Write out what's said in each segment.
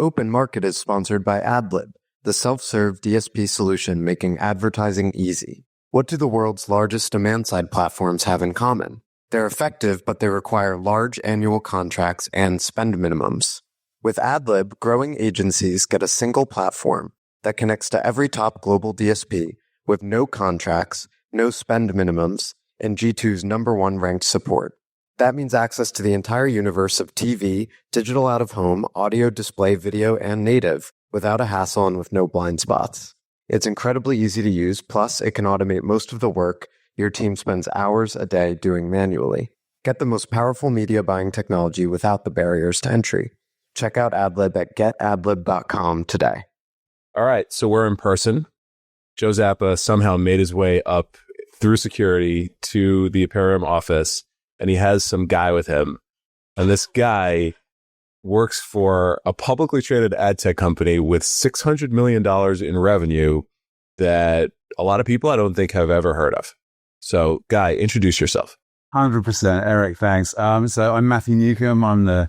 Open Market is sponsored by AdLib, the self-serve DSP solution making advertising easy. What do the world's largest demand-side platforms have in common? They're effective, but they require large annual contracts and spend minimums. With AdLib, growing agencies get a single platform that connects to every top global DSP with no contracts, no spend minimums, and G2's #1 ranked support. That means access to the entire universe of TV, digital out-of-home, audio, display, video, and native without a hassle and with no blind spots. It's incredibly easy to use, plus it can automate most of the work your team spends hours a day doing manually. Get the most powerful media buying technology without the barriers to entry. Check out AdLib at getadlib.com today. All right, so we're in person. Joe Zappa somehow made his way up through security to the Imperium office, and he has some guy with him. And this guy works for a publicly traded ad tech company with $600 million in revenue that a lot of people I don't think have ever heard of. So, Guy, introduce yourself. 100%, Eric, thanks. So I'm Matthew Newcomb. I'm the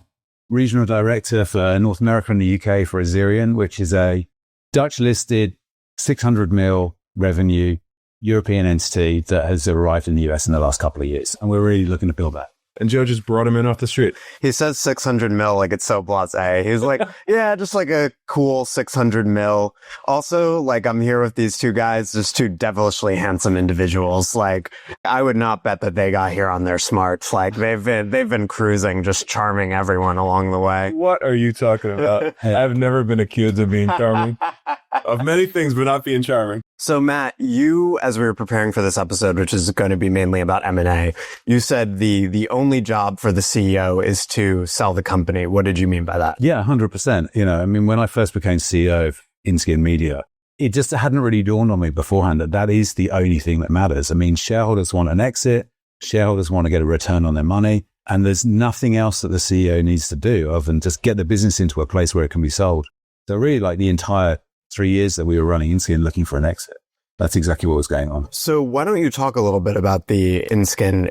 Regional Director for North America and the UK for Azerion, which is a Dutch-listed 600 mil revenue European entity that has arrived in the US in the last couple of years. And we're really looking to build that. And Joe just brought him in off the street. He says 600 mil like it's so blasé. He's like, yeah, just like a cool 600 mil. Also, like, I'm here with these two guys, just two devilishly handsome individuals. Like, I would not bet that they got here on their smarts. Like, they've been cruising, just charming everyone along the way. What are you talking about? I've never been accused of being charming. Of many things, but not being charming. So, Matt, you, as we were preparing for this episode, which is going to be mainly about M&A, you said the only job for the CEO is to sell the company. What did you mean by that? Yeah, 100%. You know, I mean, when I first became CEO of InSkin Media, it just hadn't really dawned on me beforehand that that is the only thing that matters. I mean, shareholders want an exit, shareholders want to get a return on their money, and there's nothing else that the CEO needs to do other than just get the business into a place where it can be sold. So really, like the entire 3 years that we were running InSkin looking for an exit. That's exactly what was going on. So why don't you talk a little bit about the InSkin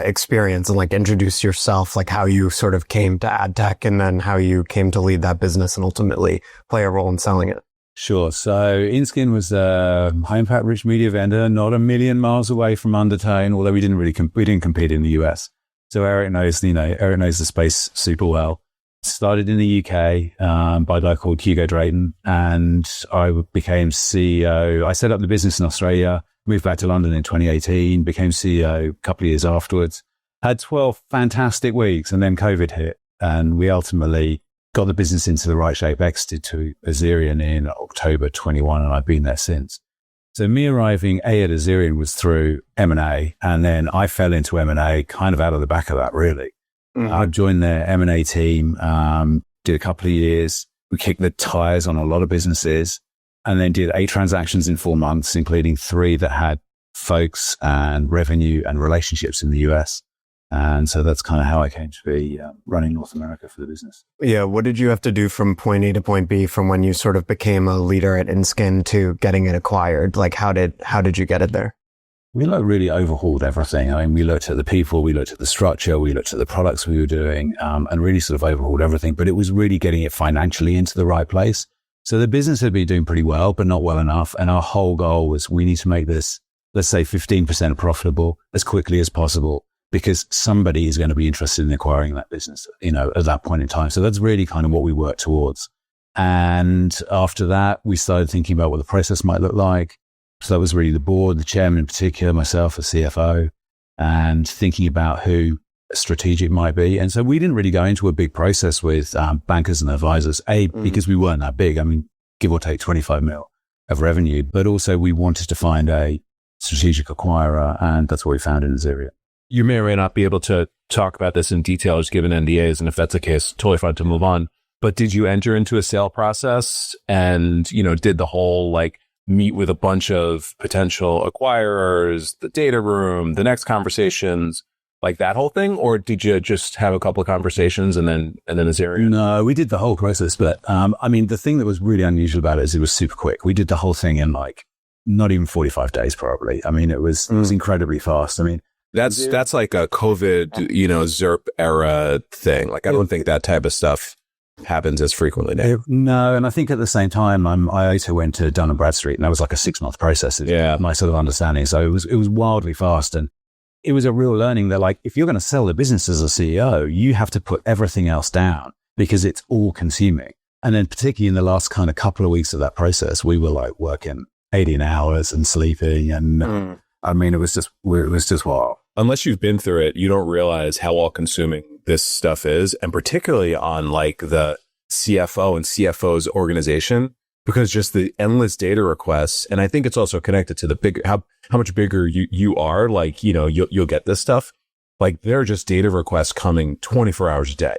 experience and like introduce yourself, like how you sort of came to Adtech and then how you came to lead that business and ultimately play a role in selling it. Sure. So InSkin was a high impact rich media vendor, not a million miles away from Undertone, although we didn't really compete in the US. So Eric knows the space super well. Started in the UK by a guy called Hugo Drayton, and I became CEO. I set up the business in Australia, moved back to London in 2018, became CEO a couple of years afterwards, had 12 fantastic weeks, and then COVID hit, and we ultimately got the business into the right shape, exited to Azerion in October 21, and I've been there since. So me arriving at Azerion was through M&A, and then I fell into M&A kind of out of the back of that, really. Mm-hmm. I joined their M&A team, did a couple of years. We kicked the tires on a lot of businesses and then did 8 transactions in 4 months, including 3 that had folks and revenue and relationships in the US. And so that's kind of how I came to be running North America for the business. Yeah. What did you have to do from point A to point B from when you sort of became a leader at InSkin to getting it acquired? Like how did you get it there? We really overhauled everything. I mean, we looked at the people, we looked at the structure, we looked at the products we were doing, and really sort of overhauled everything. But it was really getting it financially into the right place. So the business had been doing pretty well, but not well enough. And our whole goal was we need to make this, let's say 15% profitable as quickly as possible, because somebody is going to be interested in acquiring that business, you know, at that point in time. So that's really kind of what we worked towards. And after that, we started thinking about what the process might look like. So that was really the board, the chairman in particular, myself, the CFO, and thinking about who strategic might be. And so we didn't really go into a big process with bankers and advisors, because we weren't that big. I mean, give or take 25 mil of revenue, but also we wanted to find a strategic acquirer, and that's what we found in Azerion. You may or may not be able to talk about this in detail, just given NDAs, and if that's the case, totally fine to move on. But did you enter into a sale process and, you know, did the whole like meet with a bunch of potential acquirers, the data room, the next conversations, like that whole thing? Or did you just have a couple of conversations and then Azerion? No, we did the whole process. But I mean, the thing that was really unusual about it is it was super quick. We did the whole thing in like not even 45 days, probably. I mean, it was incredibly fast. I mean, that's like a COVID, you know, ZERP era thing. Like, I don't think that type of stuff happens as frequently now. No, and I think at the same time, I also went to Dun & Bradstreet, and that was like a 6-month process. Yeah. My sort of understanding. So it was wildly fast, and it was a real learning that, like, if you're going to sell the business as a CEO, you have to put everything else down because it's all consuming. And then particularly in the last kind of couple of weeks of that process, we were like working 18 hours and sleeping. And I mean, it was just wild. Unless you've been through it, you don't realize how all consuming this stuff is. And particularly on like the CFO and CFO's organization, because just the endless data requests. And I think it's also connected to the bigger, how much bigger you are, like, you know, you'll get this stuff. Like there are just data requests coming 24 hours a day.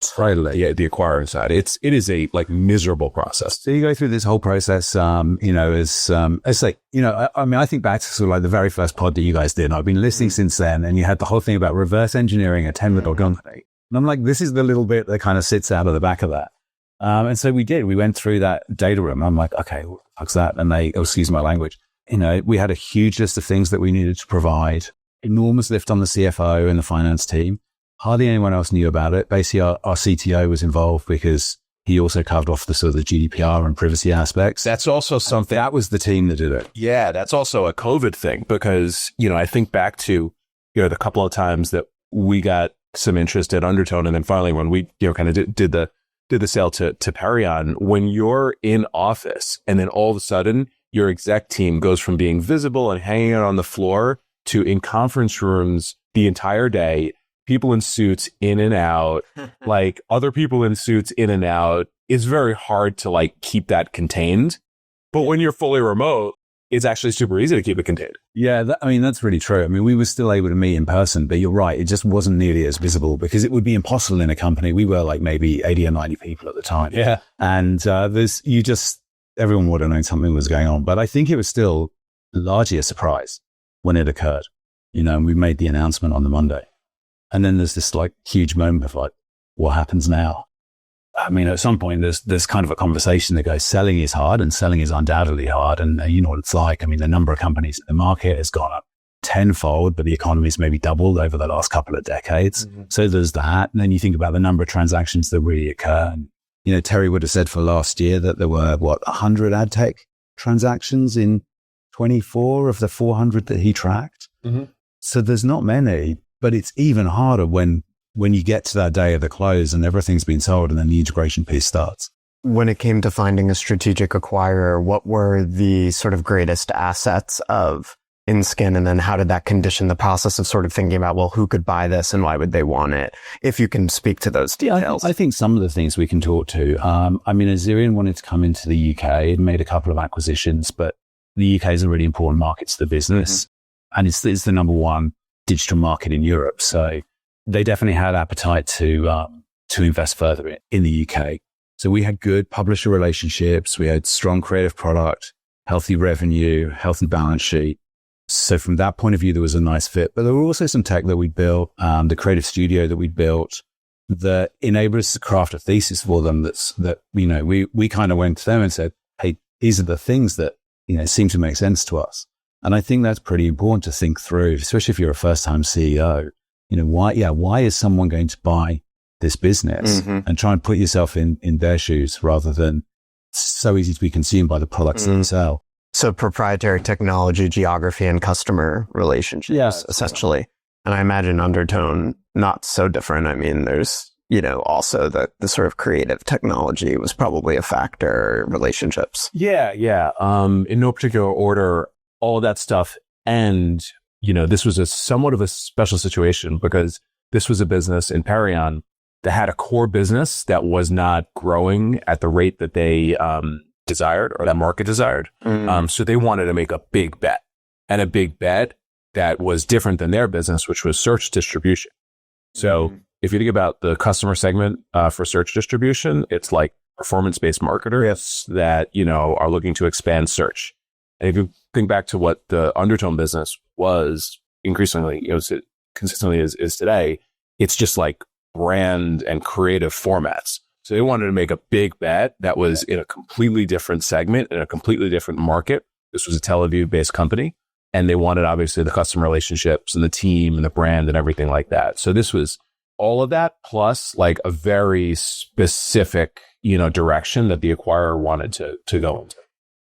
Totally. Yeah, the acquiring side. It is a like miserable process. So you go through this whole process, you know, it's like, you know, I mean, I think back to sort of like the very first pod that you guys did. And I've been listening since then, and you had the whole thing about reverse engineering a 10 little company. And I'm like, this is the little bit that kind of sits out of the back of that. And so we went through that data room. I'm like, okay, what the fuck's that? And excuse my language, you know, we had a huge list of things that we needed to provide, enormous lift on the CFO and the finance team. Hardly anyone else knew about it. Basically, our CTO was involved because he also covered off the sort of the GDPR and privacy aspects. That's also something. That was the team that did it. Yeah, that's also a COVID thing because, you know, I think back to, you know, the couple of times that we got some interest at Undertone, and then finally when we, you know, kind of did the sale to Perion, when you're in office and then all of a sudden your exec team goes from being visible and hanging out on the floor to in conference rooms the entire day, people in suits in and out, like other people in suits in and out. It's very hard to like keep that contained. But when you're fully remote, it's actually super easy to keep it contained. Yeah, I mean, that's really true. I mean, we were still able to meet in person, but you're right. It just wasn't nearly as visible because it would be impossible in a company. We were like maybe 80 or 90 people at the time. Yeah. And everyone would have known something was going on. But I think it was still largely a surprise when it occurred, you know, and we made the announcement on the Monday. And then there's this like huge moment of like, what happens now? I mean, at some point there's kind of a conversation that goes, selling is hard and selling is undoubtedly hard. And you know what it's like. I mean, the number of companies in the market has gone up tenfold, but the economy's maybe doubled over the last couple of decades. Mm-hmm. So there's that. And then you think about the number of transactions that really occur. And, you know, Terry would have said for last year that there were 100 Adtech transactions in 24 of the 400 that he tracked. Mm-hmm. So there's not many. But it's even harder when you get to that day of the close and everything's been sold and then the integration piece starts. When it came to finding a strategic acquirer, what were the sort of greatest assets of InSkin? And then how did that condition the process of sort of thinking about, well, who could buy this and why would they want it? If you can speak to those details. I think some of the things we can talk to. I mean, Azerion wanted to come into the UK. It made a couple of acquisitions, but the UK is a really important market to the business. Mm-hmm. And it's the number one digital market in Europe. So they definitely had appetite to invest further in the UK. So we had good publisher relationships. We had strong creative product, healthy revenue, healthy balance sheet. So from that point of view, there was a nice fit. But there were also some tech that we built, the creative studio that we built that enabled us to craft a thesis for them. That you know, we kind of went to them and said, hey, these are the things that, you know, seem to make sense to us. And I think that's pretty important to think through, especially if you're a first-time CEO. You know, why is someone going to buy this business? Mm-hmm. And try and put yourself in their shoes rather than so easy to be consumed by the products that you sell. So proprietary technology, geography, and customer relationships, essentially. And I imagine Undertone, not so different. I mean, there's, you know, also the sort of creative technology was probably a factor, relationships. Yeah. In no particular order, all of that stuff. And, you know, this was a somewhat of a special situation because this was a business in Perion that had a core business that was not growing at the rate that they desired or that market desired. So they wanted to make a big bet, and a big bet that was different than their business, which was search distribution. So if you think about the customer segment for search distribution, it's like performance-based marketers that, you know, are looking to expand search. And if you think back to what the Undertone business was increasingly, you know, consistently is today, it's just like brand and creative formats. So they wanted to make a big bet that was in a completely different segment, in a completely different market. This was a Tel Aviv-based company, and they wanted obviously the customer relationships and the team and the brand and everything like that. So this was all of that plus like a very specific, direction that the acquirer wanted to go into.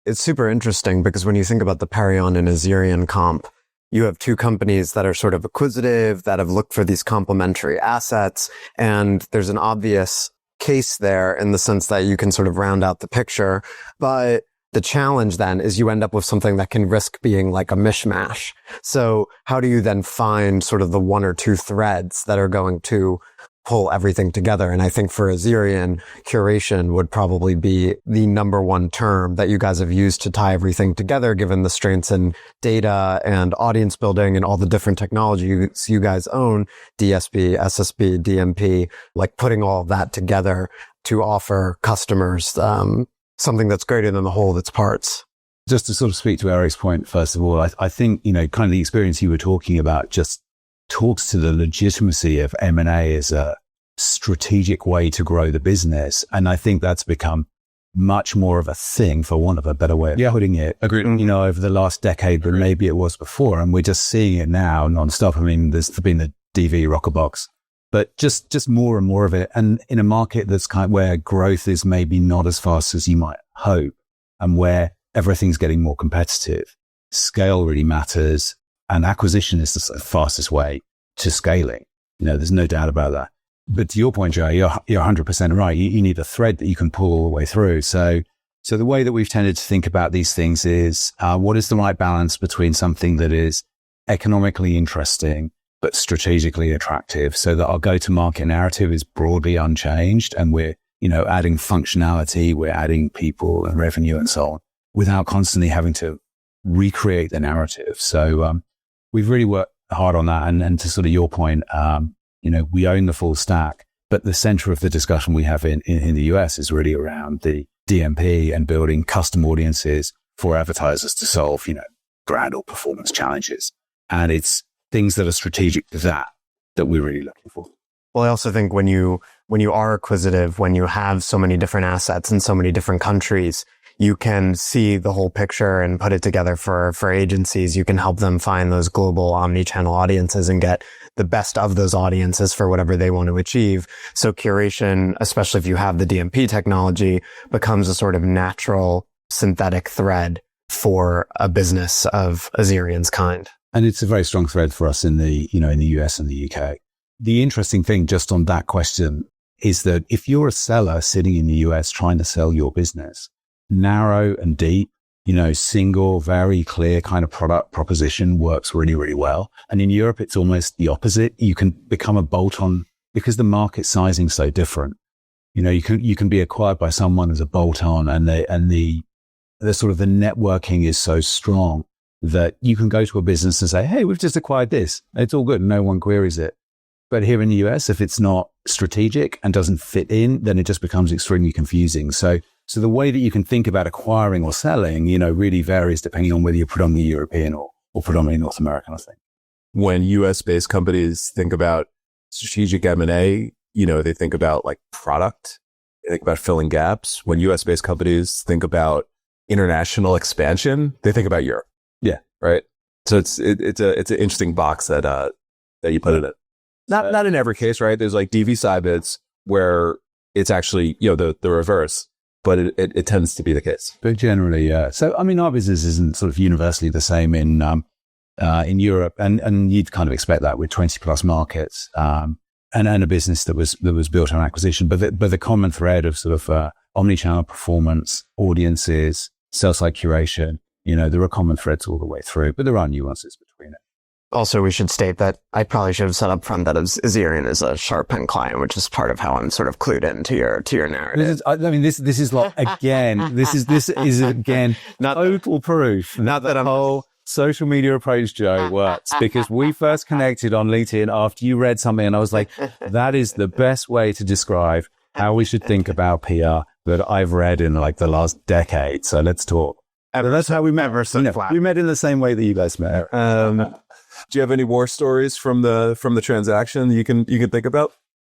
It's super interesting because when you think about the Perion and Azerion comp, you have two companies that are sort of acquisitive, that have looked for these complementary assets. And there's an obvious case there in the sense that you can sort of round out the picture. But the challenge then is you end up with something that can risk being like a mishmash. So how do you then find sort of the one or two threads that are going to pull everything together? And I think for Azerion, curation would probably be the number one term that you guys have used to tie everything together, given the strengths in data and audience building and all the different technologies you guys own, DSP, SSP, DMP, like putting all of that together to offer customers something that's greater than the whole of its parts. Just to sort of speak to Eric's point, first of all, I think, kind of the experience you were talking about just talks to the legitimacy of M&A as a strategic way to grow the business. And I think that's become much more of a thing, for want of a better way of putting it. Agreed. Over the last decade than maybe it was before. And we're just seeing it now nonstop. I mean, there's been the DV Rockerbox, but just more and more of it. And in a market that's kind of where growth is maybe not as fast as you might hope, and where everything's getting more competitive, scale really matters. And acquisition is the fastest way to scaling. There's no doubt about that. But to your point, Joe, you're 100% right. You need a thread that you can pull all the way through. So the way that we've tended to think about these things is, what is the right balance between something that is economically interesting, but strategically attractive, so that our go-to-market narrative is broadly unchanged, and we're, adding functionality, we're adding people and revenue and so on, without constantly having to recreate the narrative. So, we've really worked hard on that. And to sort of your point, we own the full stack, but the center of the discussion we have in the US is really around the DMP and building custom audiences for advertisers to solve, brand or performance challenges. And it's things that are strategic to that we're really looking for. Well, I also think when you are acquisitive, when you have so many different assets in so many different countries, you can see the whole picture and put it together for agencies. You can help them find those global omni-channel audiences and get the best of those audiences for whatever they want to achieve. So curation, especially if you have the DMP technology, becomes a sort of natural synthetic thread for a business of Azerion's kind. And it's a very strong thread for us in the US and the UK. The interesting thing just on that question is that if you're a seller sitting in the US trying to sell your business, narrow and deep, single, very clear kind of product proposition works really, really well. And in Europe, it's almost the opposite. You can become a bolt-on because the market sizing is so different. You can be acquired by someone as a bolt-on, and the sort of the networking is so strong that you can go to a business and say, hey, we've just acquired this. It's all good. No one queries it. But here in the US, if it's not strategic and doesn't fit in, then it just becomes extremely confusing. So the way that you can think about acquiring or selling, really varies depending on whether you're predominantly European or predominantly North American, I think. When US-based companies think about strategic M&A, they think about like product, they think about filling gaps. When US-based companies think about international expansion, they think about Europe. Yeah. Right. So it's an interesting box that you put it in. Not in every case, right? There's like DV Sybits where it's actually, the reverse, but it tends to be the case. But generally, yeah. So, I mean, our business isn't sort of universally the same in Europe, and you'd kind of expect that with 20 plus markets, and a business that was built on acquisition. But the common thread of sort of omni-channel performance, audiences, sell-side curation, there are common threads all the way through, but there are nuances between it. Also, we should state that I probably should have said up front that Azerion is a sharp pen client, which is part of how I'm sort of clued into your narrative. This is like, again, this is again, total proof. Not that the whole social media approach, Joe, works, because we first connected on LinkedIn after you read something, and I was like, that is the best way to describe how we should think about PR that I've read in like the last decade. So let's talk. So that's how we met. We met in the same way that you guys met. Do you have any more stories from the transaction you can think about?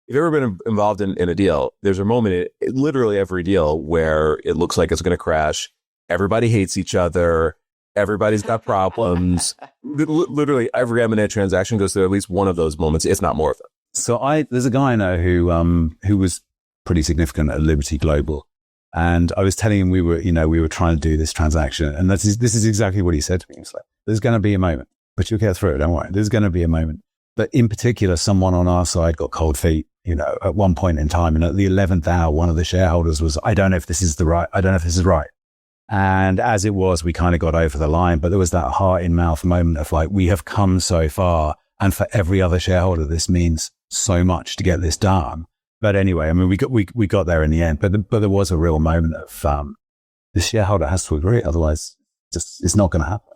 If you've ever been involved in a deal, there's a moment in literally every deal where it looks like it's going to crash. Everybody hates each other. Everybody's got problems. Literally every M&A transaction goes through at least one of those moments, if not more of them. So there's a guy I know who was pretty significant at Liberty Global. And I was telling him we were trying to do this transaction. And this is exactly what he said to me. He was like, there's going to be a moment, but you'll get through it. Don't worry. There's going to be a moment. But in particular, someone on our side got cold feet, at one point in time. And at the 11th hour, one of the shareholders was, I don't know if this is right. And as it was, we kind of got over the line, but there was that heart in mouth moment of like, we have come so far. And for every other shareholder, this means so much to get this done. But anyway, I mean, we got there in the end, but there was a real moment of, the shareholder has to agree. Otherwise it's not going to happen.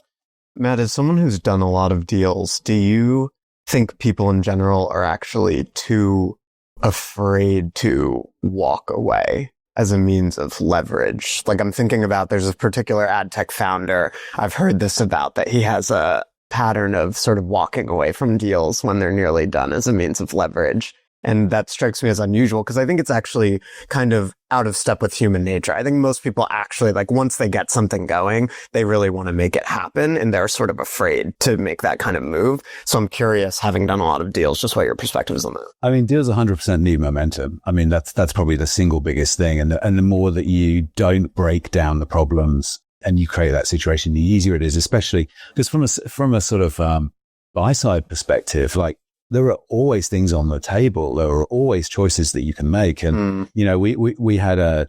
Matt, as someone who's done a lot of deals, do you think people in general are actually too afraid to walk away as a means of leverage? Like, I'm thinking about, there's a particular ad tech founder I've heard this about, that he has a pattern of sort of walking away from deals when they're nearly done as a means of leverage. And that strikes me as unusual because I think it's actually kind of out of step with human nature. I think most people actually, like, once they get something going, they really want to make it happen, and they're sort of afraid to make that kind of move. So I'm curious, having done a lot of deals, just what your perspective is on that. I mean, deals 100% need momentum. I mean, that's probably the single biggest thing. And the more that you don't break down the problems and you create that situation, the easier it is, especially because from a sort of buy side perspective, like, there are always things on the table. There are always choices that you can make. And, we had a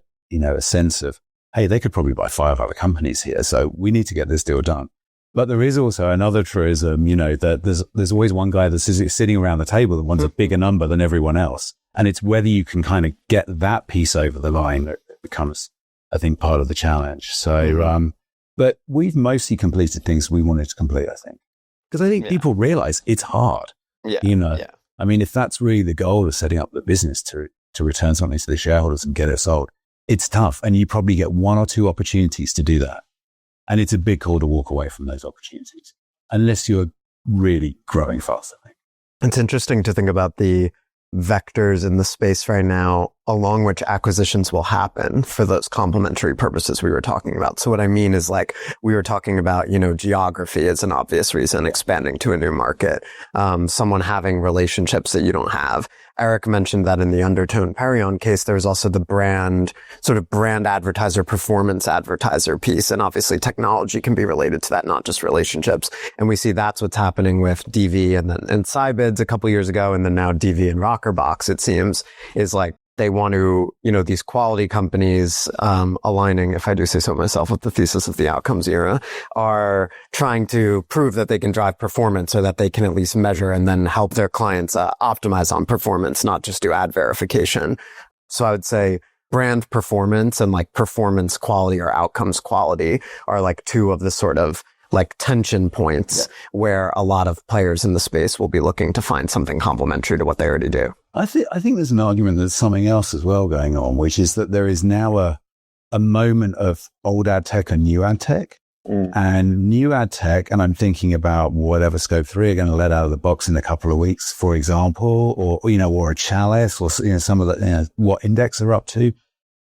sense of, hey, they could probably buy 5 other companies here. So we need to get this deal done. But there is also another truism, that there's always one guy that's sitting around the table that wants a bigger number than everyone else. And it's whether you can kind of get that piece over the line that becomes, I think, part of the challenge. So, but we've mostly completed things we wanted to complete, I think. Because I think people realize it's hard. Yeah. I mean, if that's really the goal of setting up the business to return something to the shareholders and get it sold, it's tough. And you probably get 1 or 2 opportunities to do that. And it's a big call to walk away from those opportunities unless you're really growing fast, I think. It's interesting to think about the vectors in the space right now along which acquisitions will happen for those complementary purposes we were talking about. So what I mean is, like, we were talking about, geography is an obvious reason, expanding to a new market, someone having relationships that you don't have. Eric mentioned that in the Undertone Perion case, there's also the brand advertiser, performance advertiser piece. And obviously technology can be related to that, not just relationships. And we see that's what's happening with DV and Sybids a couple years ago. And then now DV and Rockerbox, it seems, is like, they want to, these quality companies, aligning, if I do say so myself, with the thesis of the outcomes era, are trying to prove that they can drive performance, so that they can at least measure and then help their clients optimize on performance, not just do ad verification. So I would say brand performance and like performance quality or outcomes quality are like 2 of the sort of like tension points where a lot of players in the space will be looking to find something complementary to what they already do. I think there's an argument there's something else as well going on, which is that there is now a moment of old ad tech and new ad tech. And new ad tech, and I'm thinking about whatever Scope 3 are going to let out of the box in a couple of weeks, for example, or a Chalice, or some of the what Index are up to.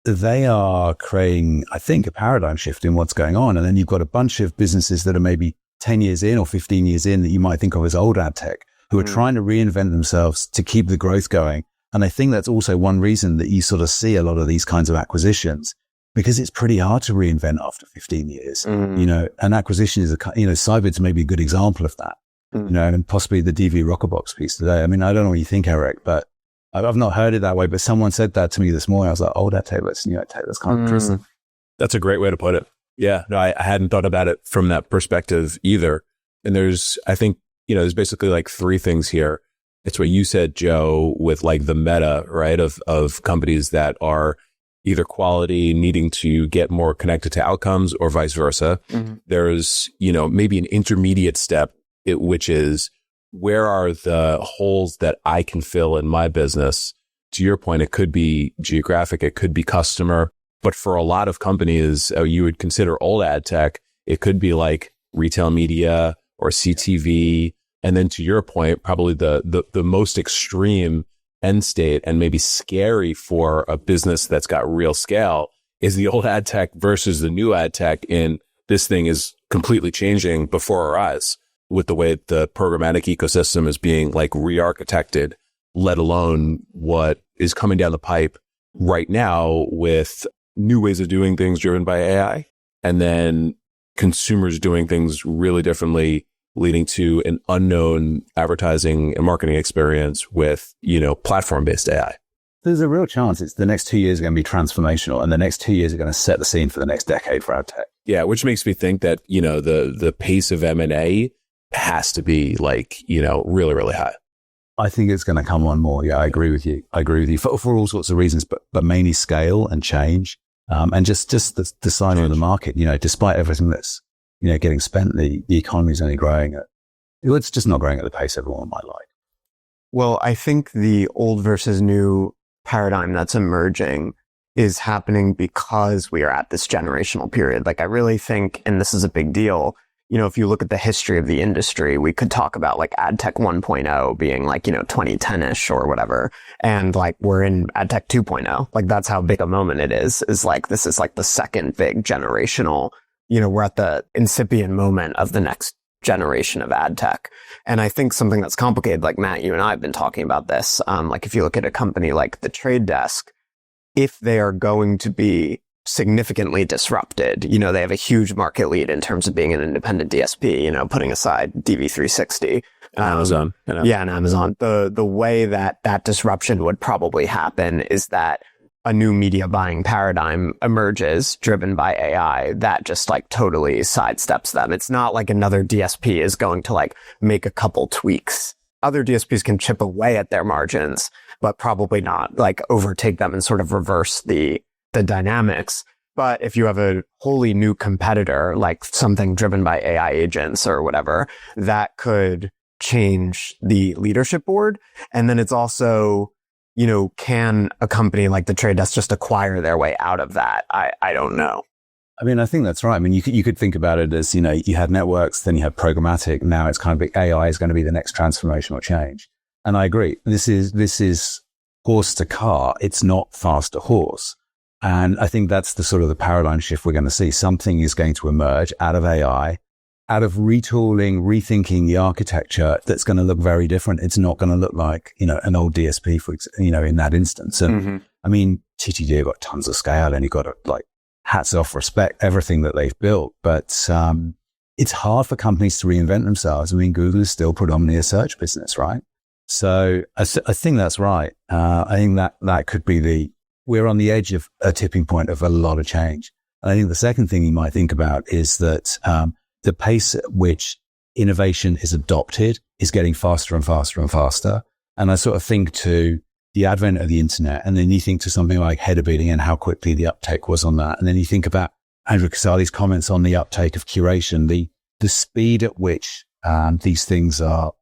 They are creating, I think, a paradigm shift in what's going on. And then you've got a bunch of businesses that are maybe 10 years in or 15 years in that you might think of as old ad tech, who are trying to reinvent themselves to keep the growth going. And I think that's also one reason that you sort of see a lot of these kinds of acquisitions, because it's pretty hard to reinvent after 15 years. An acquisition is Sybids may be a good example of that, and possibly the DV Rockerbox piece today. I mean, I don't know what you think, Eric, but I've not heard it that way, but someone said that to me this morning. I was like, old ad tech, that's new ad tech. That's kind of interesting. That's a great way to put it. Yeah, no, I hadn't thought about it from that perspective either. And I think, there's basically like 3 things here. It's what you said, Joe, with like the meta, right, of companies that are either quality, needing to get more connected to outcomes, or vice versa. There's, maybe an intermediate step, which is, where are the holes that I can fill in my business? To your point, it could be geographic, it could be customer, but for a lot of companies, you would consider old ad tech, it could be like retail media or CTV. And then to your point, probably the most extreme end state, and maybe scary for a business that's got real scale, is the old ad tech versus the new ad tech. And this thing is completely changing before our eyes, with the way the programmatic ecosystem is being like re-architected. let alone what is coming down the pipe right now with new ways of doing things driven by AI, and then consumers doing things really differently, leading to an unknown advertising and marketing experience with, platform-based AI. There's a real chance it's the next 2 years are going to be transformational, and the next 2 years are going to set the scene for the next decade for ad tech. Yeah, which makes me think that, the pace of M&A has to be really, really high. I think it's going to come on more. Yeah, I agree with you. For all sorts of reasons, but mainly scale and change, and just the sign of the market. Despite everything that's getting spent, the economy is only growing it's just not growing at the pace everyone might like. Well, I think the old versus new paradigm that's emerging is happening because we are at this generational period. Like, I really think, and this is a big deal, if you look at the history of the industry, we could talk about like Adtech 1.0 being 2010-ish or whatever. And we're in Adtech 2.0. That's how big a moment it is this is the second big generational, we're at the incipient moment of the next generation of ad tech. And I think something that's complicated, like Matt, you and I have been talking about this. If you look at a company like the Trade Desk, if they are going to be significantly disrupted, they have a huge market lead in terms of being an independent DSP, putting aside DV360. Amazon. Yeah, and Amazon. The way that disruption would probably happen is that a new media buying paradigm emerges driven by AI that just totally sidesteps them. It's not like another DSP is going to make a couple tweaks. Other DSPs can chip away at their margins, but probably not overtake them and sort of reverse the dynamics. But if you have a wholly new competitor, like something driven by AI agents or whatever, that could change the leadership board. And then it's also, can a company like the Trade Desk just acquire their way out of that? I don't know. I mean, I think that's right. I mean, you could think about it as, you had networks, then you had programmatic. Now it's kind of AI is going to be the next transformational change. And I agree. This is horse to car. It's not fast to horse. And I think that's the sort of the paradigm shift we're going to see. Something is going to emerge out of AI, out of retooling, rethinking the architecture that's going to look very different. It's not going to look like, an old DSP, in that instance. And I mean, TTD have got tons of scale and you've got to hats off, respect everything that they've built. But it's hard for companies to reinvent themselves. I mean, Google is still predominantly a search business, right? So I think that's right. I think that could be we're on the edge of a tipping point of a lot of change. And I think the second thing you might think about is that the pace at which innovation is adopted is getting faster and faster and faster. And I sort of think to the advent of the internet, and then you think to something like header bidding and how quickly the uptake was on that. And then you think about Andrew Casale's comments on the uptake of curation, the speed at which these things are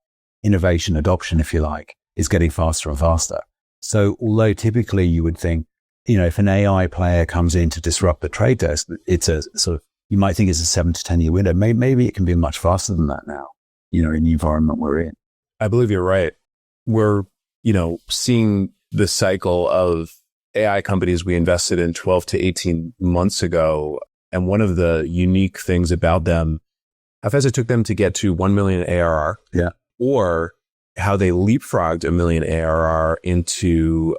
innovation adoption, if you like, is getting faster and faster. So although typically you would think, if an AI player comes in to disrupt the Trade Desk, it's a sort of, you might think it's a 7 to 10 year window. Maybe it can be much faster than that now, in the environment we're in. I believe you're right. We're, seeing the cycle of AI companies we invested in 12 to 18 months ago. And one of the unique things about them, how fast it took them to get to 1 million ARR. Yeah. Or how they leapfrogged 1 million ARR into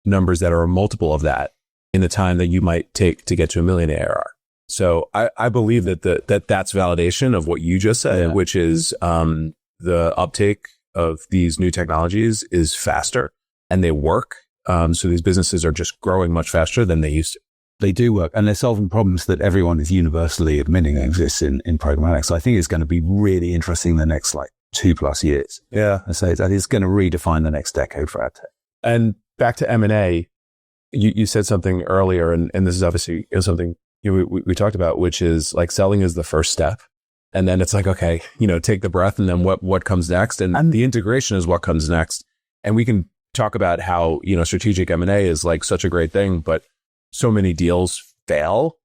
numbers that are a multiple of that in the time that you might take to get to 1 million ARR. So I believe that that's validation of what you just said, which is the uptake of these new technologies is faster and they work. So these businesses are just growing much faster than they used to. They do work, and they're solving problems that everyone is universally admitting exists in programmatic. So I think it's going to be really interesting the next 2+ years. Yeah. So it's going to redefine the next decade for ad tech. And back to M&A, you said something earlier, and this is obviously something we talked about, which is selling is the first step. And then it's okay, take the breath, and then what comes next? And the integration is what comes next. And we can talk about how, strategic M&A is such a great thing, but so many deals fail.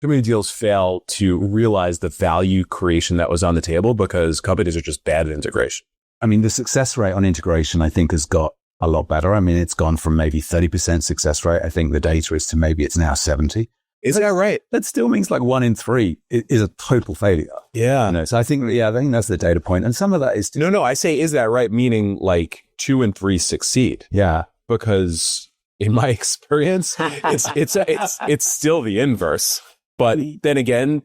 So many deals fail to realize the value creation that was on the table because companies are just bad at integration. I mean, the success rate on integration, I think, has got a lot better. I mean, it's gone from maybe 30% success rate. I think the data is to maybe it's now 70. Is that right? That still means like 1 in 3 is a total failure. Yeah. So I think that's the data point. And some of that is... No, I say, is that right? Meaning like 2 and 3 succeed. Yeah. Because in my experience, it's still the inverse. But then again,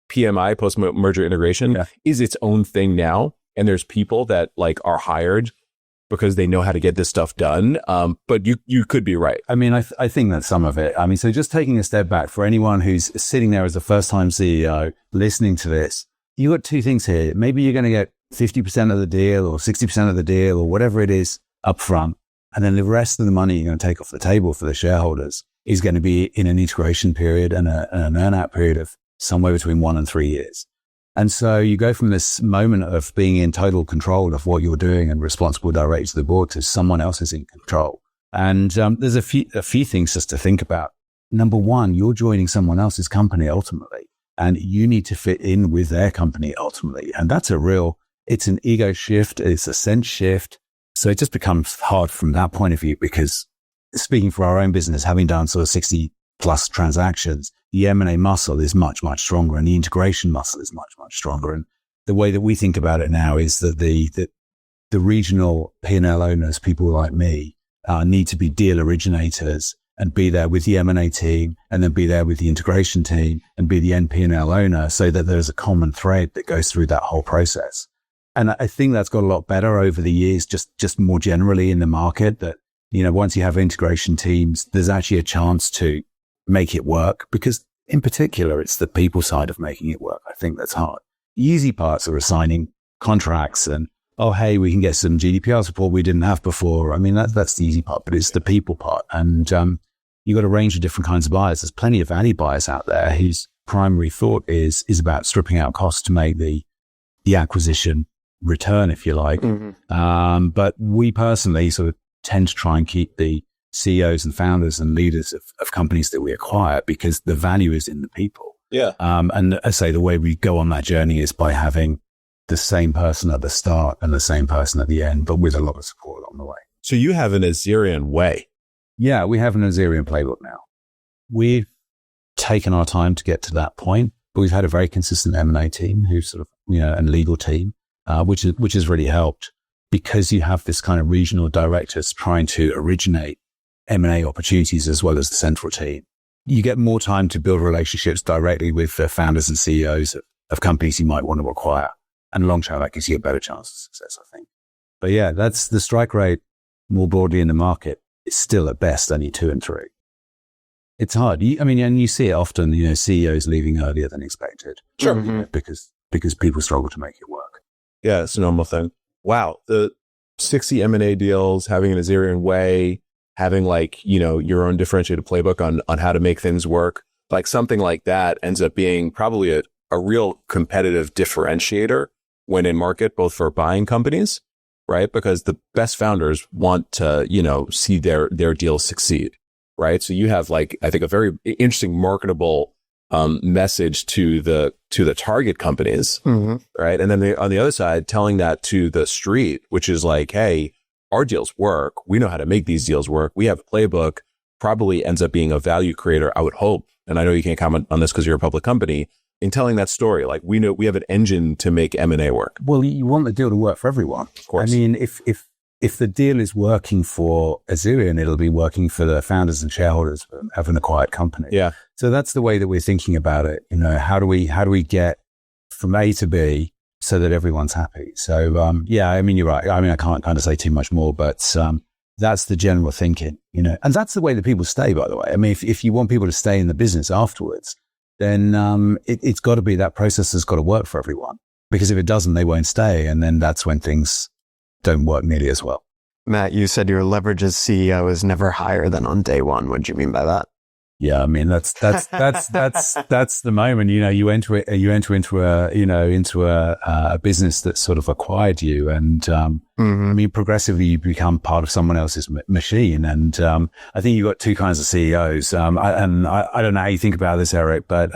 PMI, post-merger integration, is its own thing now. And there's people that like are hired because they know how to get this stuff done. But you could be right. I mean, I think that's some of it. I mean, so just taking a step back for anyone who's sitting there as a first-time CEO listening to this, you got 2 things here. Maybe you're going to get 50% of the deal or 60% of the deal or whatever it is up front. And then the rest of the money you're going to take off the table for the shareholders is going to be in an integration period and an earn-out period of somewhere between 1 and 3 years. And so you go from this moment of being in total control of what you're doing and responsible directly to the board to someone else is in control. And there's a few things just to think about. Number one, you're joining someone else's company ultimately, and you need to fit in with their company ultimately. And that's it's an ego shift. It's a sense shift. So it just becomes hard from that point of view, because speaking for our own business, having done sort of 60 plus transactions, the M&A muscle is much, much stronger, and the integration muscle is much, much stronger. And the way that we think about it now is that the regional P&L owners, people like me, need to be deal originators and be there with the M&A team, and then be there with the integration team and be the NP&L owner, so that there's a common thread that goes through that whole process. And I think that's got a lot better over the years, just more generally in the market, that, once you have integration teams, there's actually a chance to make it work, because in particular, it's the people side of making it work. I think that's hard. The easy parts are assigning contracts and, oh, hey, we can get some GDPR support we didn't have before. I mean, that's the easy part, but it's the people part. And you got a range of different kinds of buyers. There's plenty of value buyers out there whose primary thought is about stripping out costs to make the acquisition return, if you like. Mm-hmm. But we personally sort of tend to try and keep the CEOs and founders and leaders of companies that we acquire, because the value is in the people. Yeah. And I say the way we go on that journey is by having the same person at the start and the same person at the end, but with a lot of support along the way. So you have an Azerion way. Yeah, we have an Azerion playbook now. We've taken our time to get to that point, but we've had a very consistent M&A team who sort of, and legal team, which has really helped, because you have this kind of regional directors trying to originate M&A opportunities as well as the central team. You get more time to build relationships directly with the founders and CEOs of companies you might want to acquire. And long term, that gives you a better chance of success, I think. But yeah, that's the strike rate more broadly in the market. It's still at best only 2 and 3. It's hard. And you see it often, CEOs leaving earlier than expected. Sure. Because people struggle to make it work. Yeah, it's a normal thing. Wow. The 60 M&A deals, having an Azerion way, having your own differentiated playbook on how to make things work, like something like that ends up being probably a real competitive differentiator when in market, both for buying companies, right? Because the best founders want to, see their deals succeed, right? So you have I think a very interesting marketable message to the target companies, mm-hmm. right? And then on the other side, telling that to the street, which is like, hey, our deals work. We know how to make these deals work. We have a playbook. Probably ends up being a value creator, I would hope. And I know you can't comment on this because you're a public company. In telling that story, we know we have an engine to make M&A work. Well, you want the deal to work for everyone. Of course. I mean, if the deal is working for Azerion, it'll be working for the founders and shareholders of an acquired company. Yeah. So that's the way that we're thinking about it. How do we get from A to B so that everyone's happy? So, you're right. I can't kind of say too much more, but that's the general thinking, and that's the way that people stay, by the way. I mean, if you want people to stay in the business afterwards, then it's got to be that process has got to work for everyone, because if it doesn't, they won't stay. And then that's when things don't work nearly as well. Matt, you said your leverage as CEO is never higher than on day one. What do you mean by that? Yeah, I mean that's the moment. You enter into a business that sort of acquired you, and mm-hmm. Progressively you become part of someone else's machine. And I think you've got 2 kinds of CEOs. I don't know how you think about this, Eric, but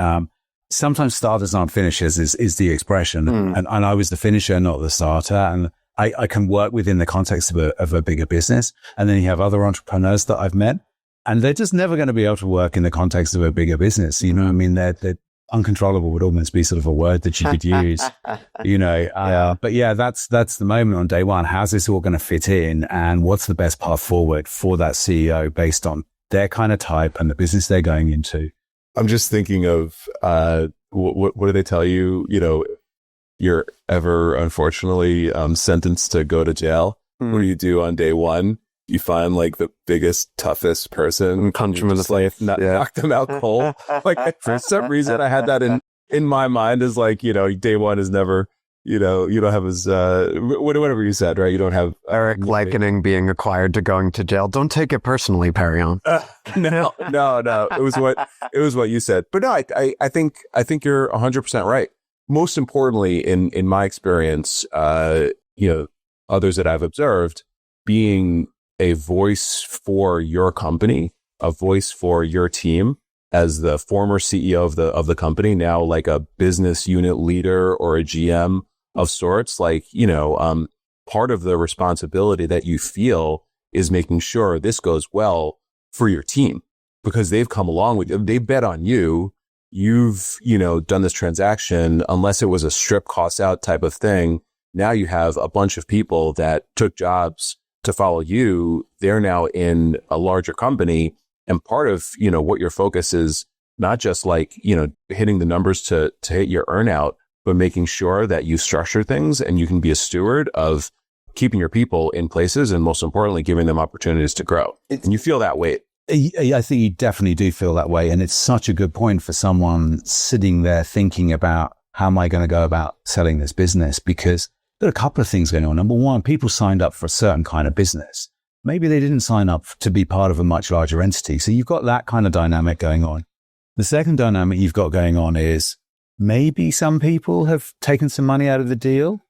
sometimes starters aren't finishers is the expression, and I was the finisher, not the starter, and I can work within the context of a bigger business. And then you have other entrepreneurs that I've met And they're just never going to be able to work in the context of a bigger business. You know, I mean, they're uncontrollable would almost be sort of a word that you could use, you know. But yeah, that's the moment on day one. How's this all going to fit in? And what's the best path forward for that CEO based on their kind of type and the business they're going into? I'm just thinking of what do they tell you? You know, you're ever unfortunately sentenced to go to jail. What do you do on day one? You find like the biggest, toughest person, punch him in the face, knock them out cold. Like for some reason, I had that in my mind as like, you know, day one is never, you know, you don't have as whatever you said, right? You don't have Eric likening being acquired to going to jail. Don't take it personally, Perion. No. It was what you said. But no, I think you're 100% right. Most importantly, in my experience, you know, others that I've observed, being a voice for your company, a voice for your team as the former CEO of the company, now like a business unit leader or a GM of sorts, like, you know, part of the responsibility that you feel is making sure this goes well for your team because they've come along with you. They bet on you. You've, you know, done this transaction, unless it was a strip costs out type of thing. Now you have a bunch of people that took jobs to follow you. They're now in a larger company. And part of, you know, what your focus is not just like, you know, hitting the numbers to hit your earnout, but making sure that you structure things and you can be a steward of keeping your people in places and most importantly, giving them opportunities to grow. And you feel that weight. I think you definitely do feel that way. And it's such a good point for someone sitting there thinking about how am I going to go about selling this business? Because there are a couple of things going on. Number one, people signed up for a certain kind of business. Maybe they didn't sign up to be part of a much larger entity. So you've got that kind of dynamic going on. The second dynamic you've got going on is maybe some people have taken some money out of the deal,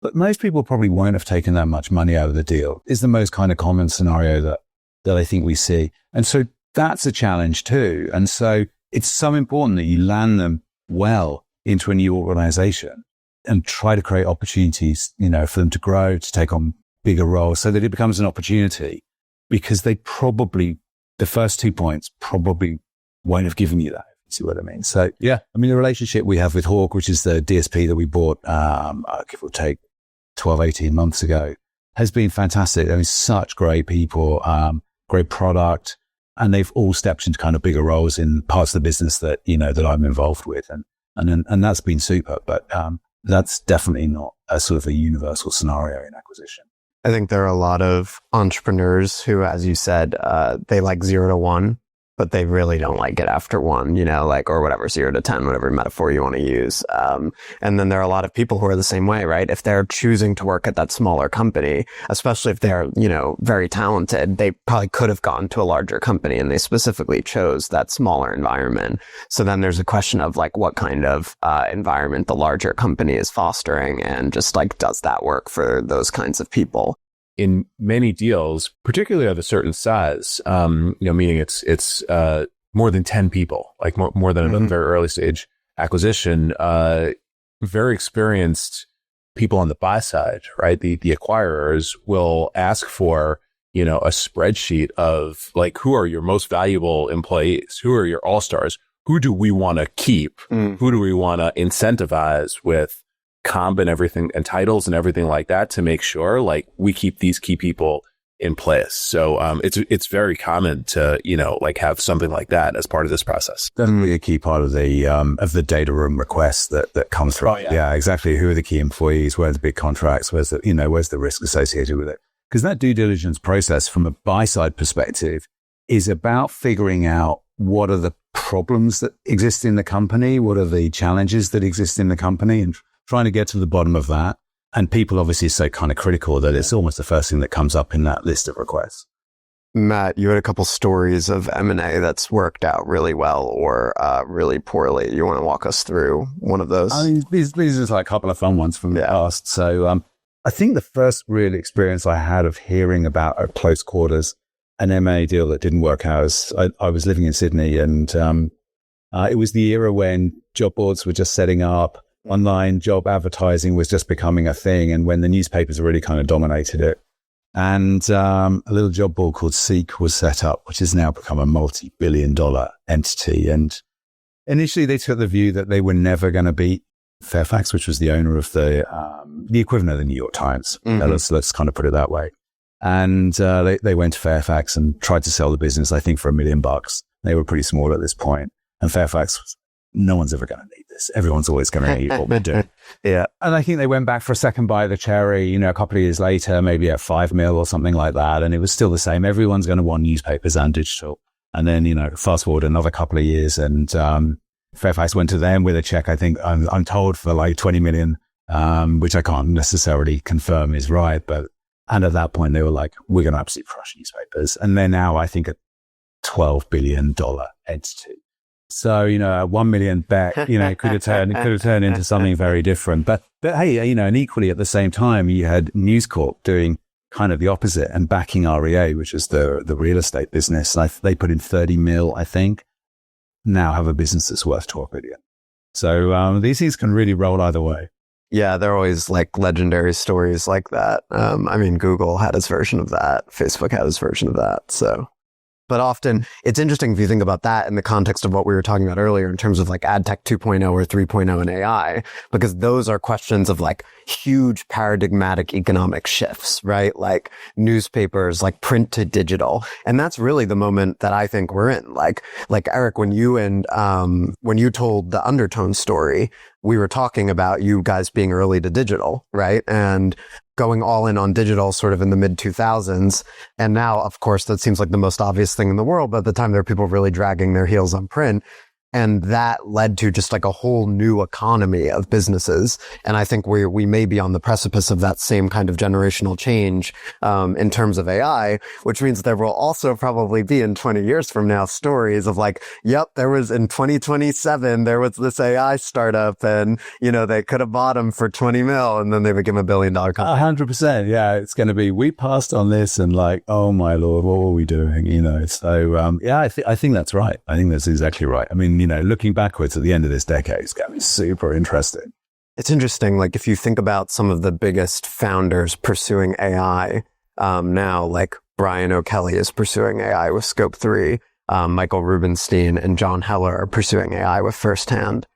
but most people probably won't have taken that much money out of the deal is the most kind of common scenario that I think we see. And so that's a challenge too. And so it's so important that you land them well into a new organization and try to create opportunities, you know, for them to grow, to take on bigger roles so that it becomes an opportunity, because they probably, the first 2 points probably won't have given you that. See what I mean? So yeah, I mean, the relationship we have with Hawk, which is the DSP that we bought, give or take 12, 18 months ago, has been fantastic. I mean, such great people, great product, and they've all stepped into kind of bigger roles in parts of the business that, you know, that I'm involved with. And that's been super, but, that's definitely not a sort of a universal scenario in acquisition. I think there are a lot of entrepreneurs who, as you said, they like 0 to 1, but they really don't like it after 1, you know, like, or whatever, 0 to 10, whatever metaphor you want to use. And then there are a lot of people who are the same way, right? If they're choosing to work at that smaller company, especially if they're, you know, very talented, they probably could have gone to a larger company and they specifically chose that smaller environment. So then there's a question of like what kind of environment the larger company is fostering and just like, does that work for those kinds of people? In many deals, particularly of a certain size, you know, meaning it's more than 10 people, like more than a very early stage acquisition, very experienced people on the buy side, right? The acquirers will ask for, you know, a spreadsheet of like, who are your most valuable employees? Who are your all-stars? Who do we want to keep? Who do we want to incentivize with comp and everything and titles and everything like that to make sure like we keep these key people in place. So it's very common to, you know, like have something like that as part of this process. Definitely a key part of the data room requests that comes through. Oh, yeah, exactly. Who are the key employees? Where's the big contracts? Where's the risk associated with it? Because that due diligence process from a buy side perspective is about figuring out what are the problems that exist in the company, what are the challenges that exist in the company, and trying to get to the bottom of that. And people obviously are so kind of critical that it's almost the first thing that comes up in that list of requests. Matt, you had a couple stories of M&A that's worked out really well or really poorly. You want to walk us through one of those? I mean, these are just like a couple of fun ones from the past. So I think the first real experience I had of hearing about at close quarters an M&A deal that didn't work out is I was living in Sydney, and it was the era when job boards were just setting up. Online job advertising was just becoming a thing, and when the newspapers really kind of dominated it. And a little job board called Seek was set up, which has now become a multi-billion-dollar entity. And initially, they took the view that they were never going to beat Fairfax, which was the owner of the equivalent of the New York Times. Let's kind of put it that way. And they went to Fairfax and tried to sell the business, I think, for $1 million. They were pretty small at this point. And Fairfax was, no one's ever going to need this. Everyone's always going to need what we're doing. Yeah. And I think they went back for a second bite of the cherry, a couple of years later, maybe at 5 mil or something like that. And it was still the same. Everyone's going to want newspapers and digital. And then, fast forward another couple of years and Fairfax went to them with a check, I think, I'm told, for like 20 million, which I can't necessarily confirm is right. And at that point, they were like, we're going to absolutely crush newspapers. And they're now, I think, a $12 billion entity. So, a 1 million bet, could have turned into something very different. But hey, and equally at the same time, you had News Corp doing kind of the opposite and backing REA, which is the real estate business. And they put in 30 mil, I think, now have a business that's worth 12 billion. So these things can really roll either way. Yeah, they're always like legendary stories like that. Google had its version of that. Facebook had its version of that. So, but often it's interesting if you think about that in the context of what we were talking about earlier in terms of like AdTech 2.0 or 3.0 and AI, because those are questions of like huge paradigmatic economic shifts, right? Like newspapers, like print to digital. And that's really the moment that I think we're in. Like Eric, when you told the Undertone story, we were talking about you guys being early to digital, right? And going all in on digital sort of in the mid 2000s. And now, of course, that seems like the most obvious thing in the world. But at the time, there are people really dragging their heels on print. And that led to just like a whole new economy of businesses. And I think we may be on the precipice of that same kind of generational change in terms of AI, which means there will also probably be in 20 years from now stories of like, yep, there was in 2027, there was this AI startup and, they could have bought them for 20 mil and then they became $1 billion company. 100%. Yeah. It's going to be, we passed on this and like, oh my Lord, what were we doing? So I think that's right. I think that's exactly right. Looking backwards at the end of this decade is going to be super interesting. It's interesting. Like if you think about some of the biggest founders pursuing AI now, like Brian O'Kelly is pursuing AI with Scope 3. Michael Rubenstein and John Heller are pursuing AI with Firsthand.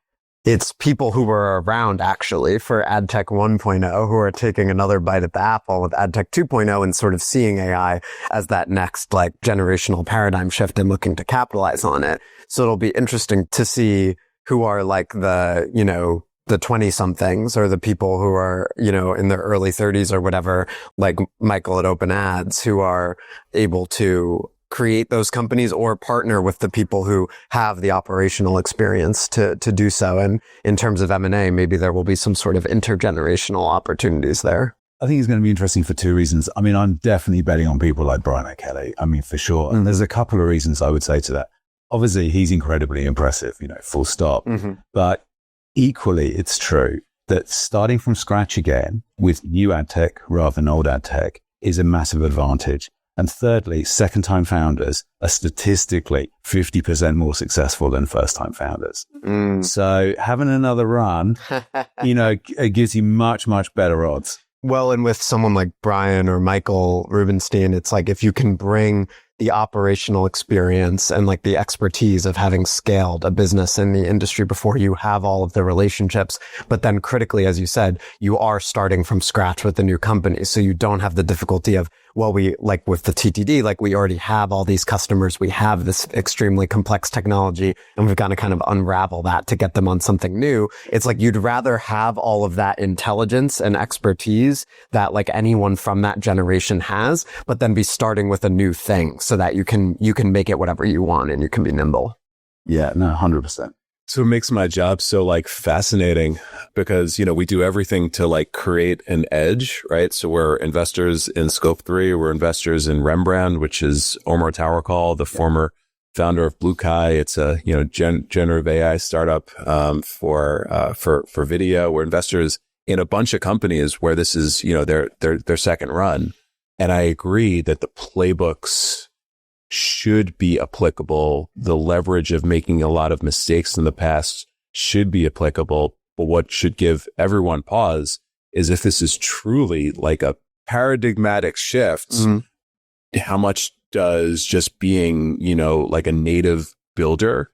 It's people who were around actually for AdTech 1.0 who are taking another bite at the apple with AdTech 2.0 and sort of seeing AI as that next like generational paradigm shift and looking to capitalize on it. So it'll be interesting to see who are like the 20 somethings or the people who are, in their early 30s or whatever, like Michael at Open Ads, who are able to create those companies or partner with the people who have the operational experience to do so. And in terms of M&A, maybe there will be some sort of intergenerational opportunities there. I think it's going to be interesting for two reasons. I'm definitely betting on people like Brian O'Kelly. For sure. And there's a couple of reasons I would say to that. Obviously, he's incredibly impressive, full stop. Mm-hmm. But equally, it's true that starting from scratch again with new ad tech rather than old ad tech is a massive advantage. And thirdly, second-time founders are statistically 50% more successful than first-time founders. So having another run, it gives you much, much better odds. Well, and with someone like Brian or Michael Rubenstein, it's like if you can bring the operational experience and like the expertise of having scaled a business in the industry before, you have all of the relationships. But then critically, as you said, you are starting from scratch with the new company. So you don't have the difficulty of, well, we like with the TTD, like we already have all these customers. We have this extremely complex technology and we've got to kind of unravel that to get them on something new. It's like you'd rather have all of that intelligence and expertise that like anyone from that generation has, but then be starting with a new thing so that you can make it whatever you want and you can be nimble. Yeah, no, 100%. So it makes my job so like fascinating because, we do everything to like create an edge, right? So we're investors in Scope 3. We're investors in Rembrandt, which is Omar Towercall, the former founder of Blue Kai. It's a, generative AI startup, for video. We're investors in a bunch of companies where this is, their second run. And I agree that the playbooks should be applicable. The leverage of making a lot of mistakes in the past should be applicable. But what should give everyone pause is if this is truly like a paradigmatic shifts, how much does just being, like a native builder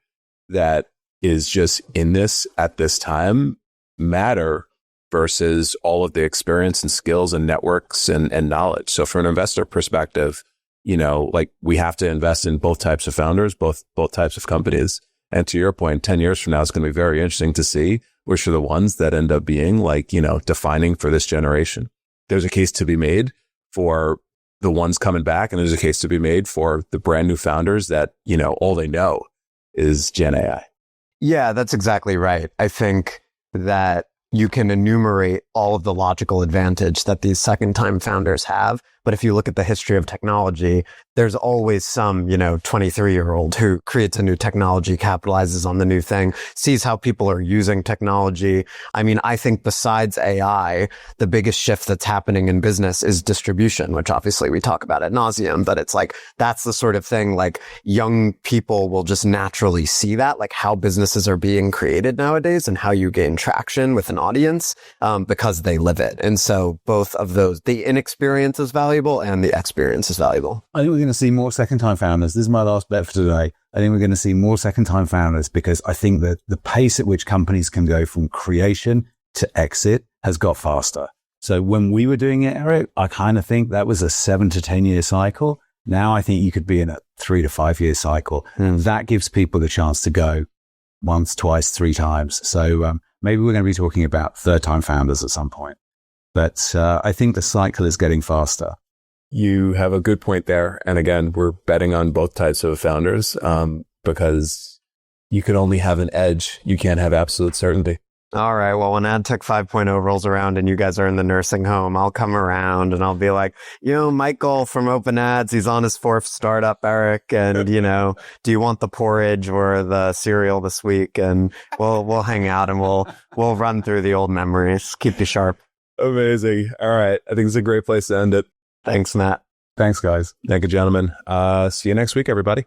that is just in this at this time matter versus all of the experience and skills and networks and knowledge? So from an investor perspective, like we have to invest in both types of founders, both types of companies. And to your point, 10 years from now, it's going to be very interesting to see which are the ones that end up being like, defining for this generation. There's a case to be made for the ones coming back, and there's a case to be made for the brand new founders that, all they know is Gen AI. Yeah, that's exactly right. I think that you can enumerate all of the logical advantage that these second-time founders have. But if you look at the history of technology, there's always some, 23-year-old who creates a new technology, capitalizes on the new thing, sees how people are using technology. I mean, I think besides AI, the biggest shift that's happening in business is distribution, which obviously we talk about ad nauseum, but it's like, that's the sort of thing, like young people will just naturally see that, like how businesses are being created nowadays and how you gain traction with an audience, because they live it. And so both of those, the inexperience is valuable and the experience is valuable. I think we're going to see more second-time founders. This is my last bet for today. I think we're going to see more second-time founders because I think that the pace at which companies can go from creation to exit has got faster. So when we were doing it, Eric, I kind of think that was a 7 to 10 year cycle. Now I think you could be in a 3 to 5 year cycle. And that gives people the chance to go once, twice, 3 times. So maybe we're going to be talking about third-time founders at some point. But I think the cycle is getting faster. You have a good point there. And again, we're betting on both types of founders because you can only have an edge. You can't have absolute certainty. All right. Well, when Adtech 5.0 rolls around and you guys are in the nursing home, I'll come around and I'll be like, Michael from Open Ads, he's on his 4th startup, Eric. And, do you want the porridge or the cereal this week? And we'll hang out and we'll run through the old memories. Keep you sharp. Amazing. All right. I think it's a great place to end it. Thanks, Matt. Thanks, guys. Thank you, gentlemen. See you next week, everybody.